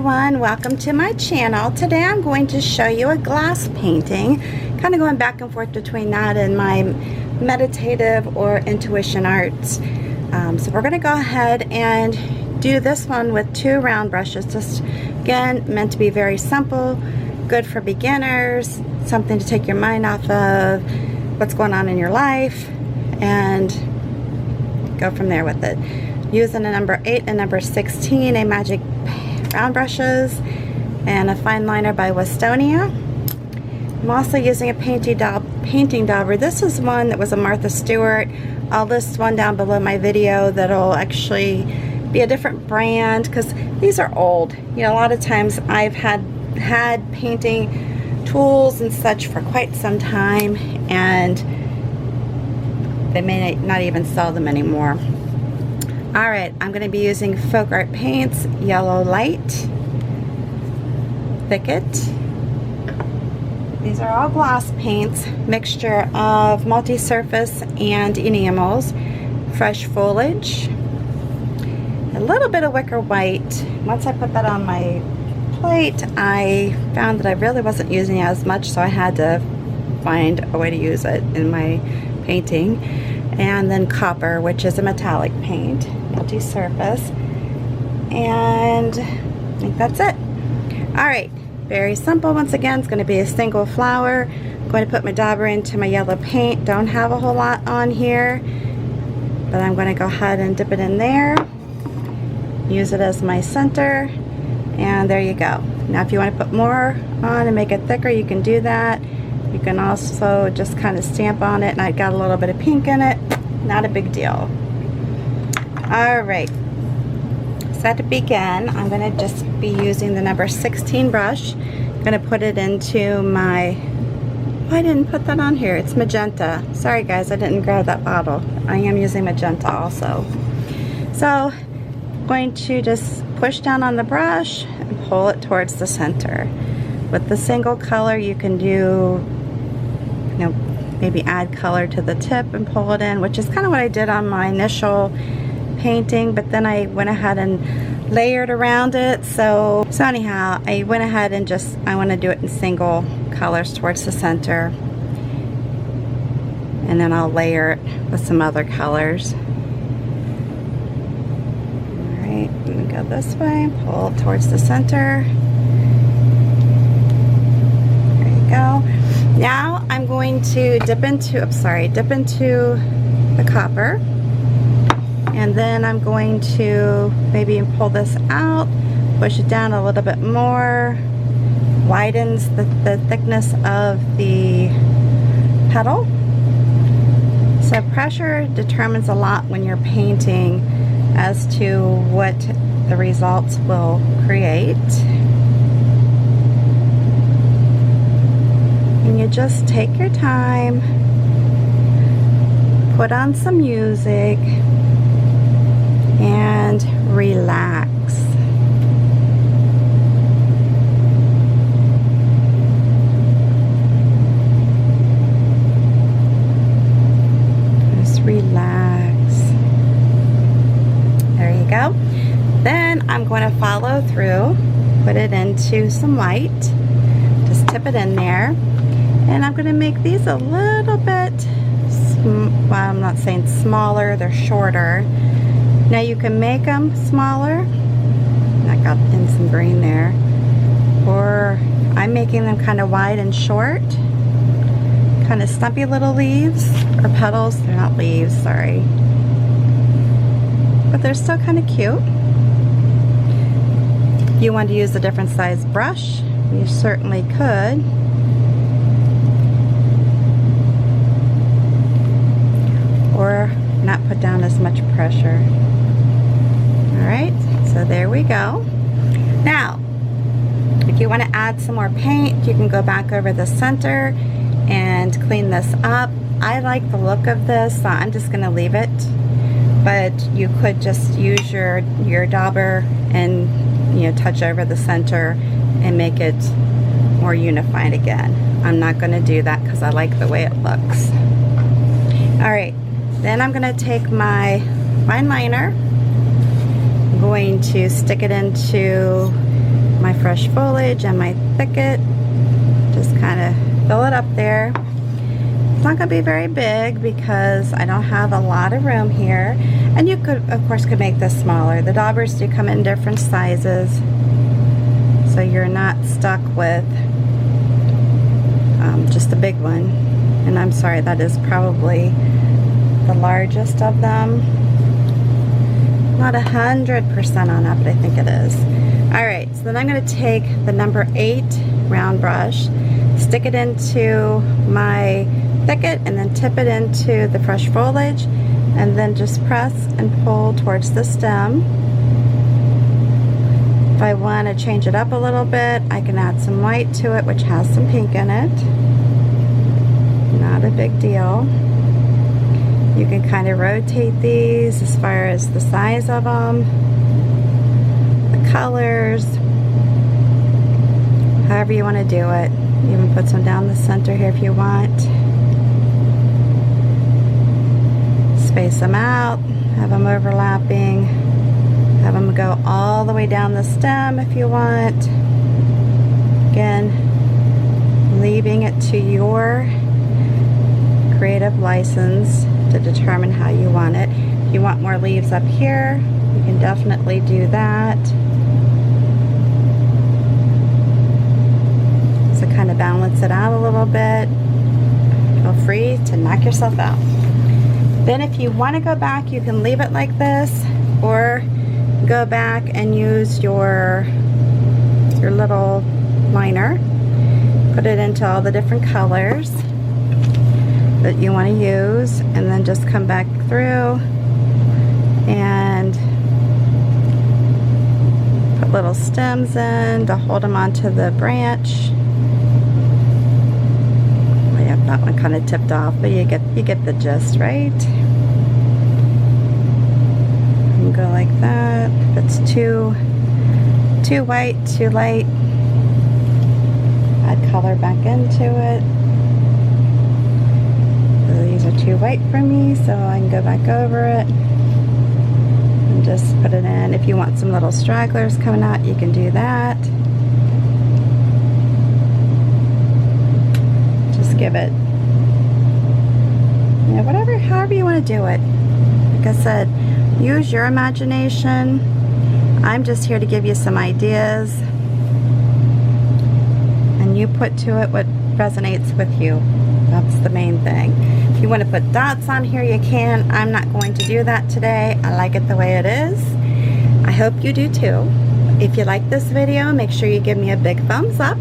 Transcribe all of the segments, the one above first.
everyone, welcome to my channel. Today I'm going to show you a glass painting, kind of going back and forth between that and my meditative or intuition arts. So we're going to go ahead and do this one with 2 round brushes. Just again, meant to be very simple, good for beginners, something to take your mind off of what's going on in your life and go from there with it. Using a number 8 and number 16 Amagic round brushes and a fine liner by Westonia. I'm also using a painting dauber. This is one that was a Martha Stewart. I'll list one down below my video that'll actually be a different brand because these are old. You know, a lot of times I've had painting tools and such for quite some time and they may not even sell them anymore. Alright, I'm going to be using FolkArt paints, Yellow Light, Thicket. These are all gloss paints, mixture of multi-surface and enamels, fresh foliage, a little bit of wicker white. Once I put that on my plate, I found that I really wasn't using it as much, so I had to find a way to use it in my painting. And then copper, which is a metallic paint, multi-surface, and I think that's it. Alright, very simple. Once again, it's going to be a single flower. I'm going to put my dauber into my yellow paint. Don't have a whole lot on here, but I'm going to go ahead and dip it in there, use it as my center, and there you go. Now if you want to put more on and make it thicker, you can do that. You can also just kind of stamp on it, and I got a little bit of pink in it. Not a big deal. Alright, so to begin, I'm going to just be using the number 16 brush. I'm going to put it into my, oh, I didn't put that on here, it's magenta. Sorry guys, I didn't grab that bottle. I am using magenta also. So, I'm going to just push down on the brush and pull it towards the center. With the single color, you can do, you know, maybe add color to the tip and pull it in, which is kind of what I did on my initial painting, but then I went ahead and layered around it. So anyhow, I went ahead and just, I want to do it in single colors towards the center, and then I'll layer it with some other colors. Alright, I'm going to go this way, pull it towards the center. Go. Now I'm going to dip into the copper, and then I'm going to maybe pull this out, push it down a little bit more, widens the thickness of the petal. So pressure determines a lot when you're painting as to what the results will create. And you just take your time, put on some music, and relax. Just relax. There you go. Then I'm going to follow through, put it into some light, just tip it in there. And I'm going to make these a little bit, well, I'm not saying smaller, they're shorter. Now you can make them smaller. I got in some green there. Or I'm making them kind of wide and short. Kind of stumpy little leaves, or petals. They're not leaves, sorry. But they're still kind of cute. If you want to use a different size brush, you certainly could. Or not put down as much pressure. Alright, so there we go. Now, if you want to add some more paint, you can go back over the center and clean this up. I like the look of this, so I'm just going to leave it. But you could just use your dauber and, you know, touch over the center and make it more unified again. I'm not going to do that because I like the way it looks. Alright. Then I'm going to take my fine liner, I'm going to stick it into fresh foliage and my thicket. Just kind of fill it up there. It's not going to be very big because I don't have a lot of room here. And you could, of course, could make this smaller. The daubers do come in different sizes, so you're not stuck with just a big one. And I'm sorry, that is probably the largest of them. Not 100% on that, but I think it is. Alright, so then I'm going to take the number 8 round brush, stick it into my thicket, and then tip it into the fresh foliage, and then just press and pull towards the stem. If I want to change it up a little bit, I can add some white to it, which has some pink in it. Not a big deal. You can kind of rotate these as far as the size of them, the colors, however you want to do it. You can put some down the center here if you want. Space them out, have them overlapping, have them go all the way down the stem if you want. Again, leaving it to your creative license to determine how you want it. If you want more leaves up here, you can definitely do that. So kind of balance it out a little bit. Feel free to knock yourself out. Then if you want to go back, you can leave it like this, or go back and use your little liner, put it into all the different colors that you want to use, and then just come back through and put little stems in to hold them onto the branch. Oh yeah, that one kind of tipped off, but you get the gist, right? And go like that. If it's too white, too light, add color back into it. These are too white for me, so I can go back over it and just put it in. If you want some little stragglers coming out, you can do that. Just give it, you know, whatever, however you want to do it. Like I said, use your imagination. I'm just here to give you some ideas, and you put to it what resonates with you. That's the main thing. If you want to put dots on here, you can. I'm not going to do that today. I like it the way it is. I hope you do too. If you like this video, make sure you give me a big thumbs up.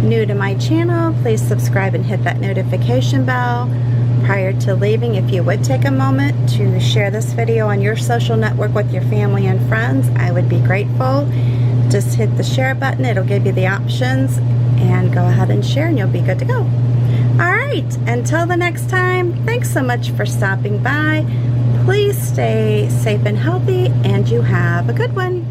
New to my channel, please subscribe and hit that notification bell. Prior to leaving, if you would take a moment to share this video on your social network with your family and friends, I would be grateful. Just hit the share button. It'll give you the options, and go ahead and share, and you'll be good to go. Alright, until the next time, thanks so much for stopping by. Please stay safe and healthy, and you have a good one.